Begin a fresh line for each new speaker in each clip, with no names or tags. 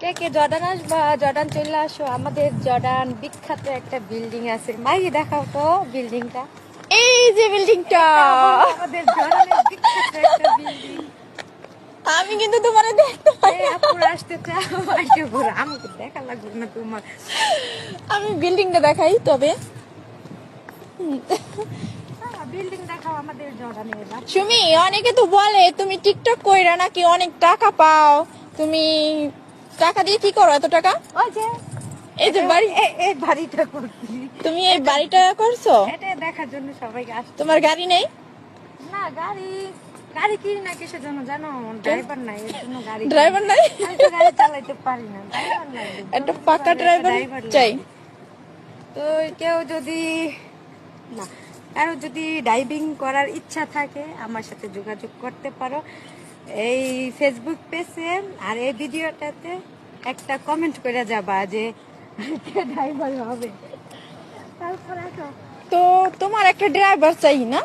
কে কে Jordan আসবা? Jordan চলে আসো। আমাদের জর্ডান বিখ্যাত একটা বিল্ডিং আছে, মাই দেখাও তো বিল্ডিংটা।
এই যে বিল্ডিংটা,
আমাদের জর্ডানের বিখ্যাত একটা বিল্ডিং।
আমি কিন্তু তোমারে দেখতে পাই।
আপুরা আসতে চাও? আইসো ঘুরে, আমাকে দেখা লাগবে না তোমার।
আমি বিল্ডিংটা দেখাই তবে।
বিল্ডিং দেখাও আমাদের জর্ডানের।
সুমি, অনেকে তো বলে তুমি টিকটক কইরা নাকি অনেক টাকা পাও, তুমি টাকা দিয়ে কি করো এত টাকা?
ওই যে
এই যে বাড়ি,
এই বাড়িটা করছি।
তুমি এই বাড়িটা করছো?
এটা দেখার জন্য সবাইকে আসছে।
তোমার গাড়ি নেই?
না, গাড়ি গাড়ি কিনি না কিসের জন্য জানো? ড্রাইভার নাই, এর জন্য গাড়ি কিনি।
ড্রাইভার নাই?
আমি তো গাড়ি চালাইতে পারি না, ড্রাইভার নাই।
একটা পাকা ড্রাইভার চাই।
তো কেউ যদি না, কারো যদি ড্রাইভিং করার ইচ্ছা থাকে আমার সাথে যোগাযোগ করতে পারো এই ফেসবুক পেজে। আর এই ভিডিওটাতে একটা কমেন্ট করে যাবা যে কে ড্রাইভার হবে। তারপর আসো।
তো তোমার একটা ড্রাইভার চাই না?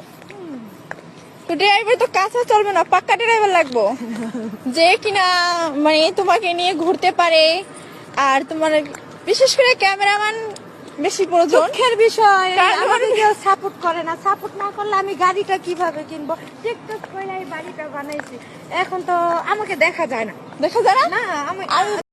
তো ড্রাইভার তো কাঁচা চলবে না, পাক্কা ড্রাইভার লাগবো, যে কিনা মানে তোমাকে নিয়ে ঘুরতে পারে। আর তোমার বিশেষ করে ক্যামেরাম্যান বেশি প্রয়োজন।
দুঃখের বিষয়,
কারণ
আমাকে কেউ সাপোর্ট করে না। সাপোর্ট না করলে আমি গাড়িটা কিভাবে কিনবো? টিকটক করে এই বাড়িটা বানাইছি, এখন তো আমাকে দেখা যায় না।
দেখা যায় না?
না, আমি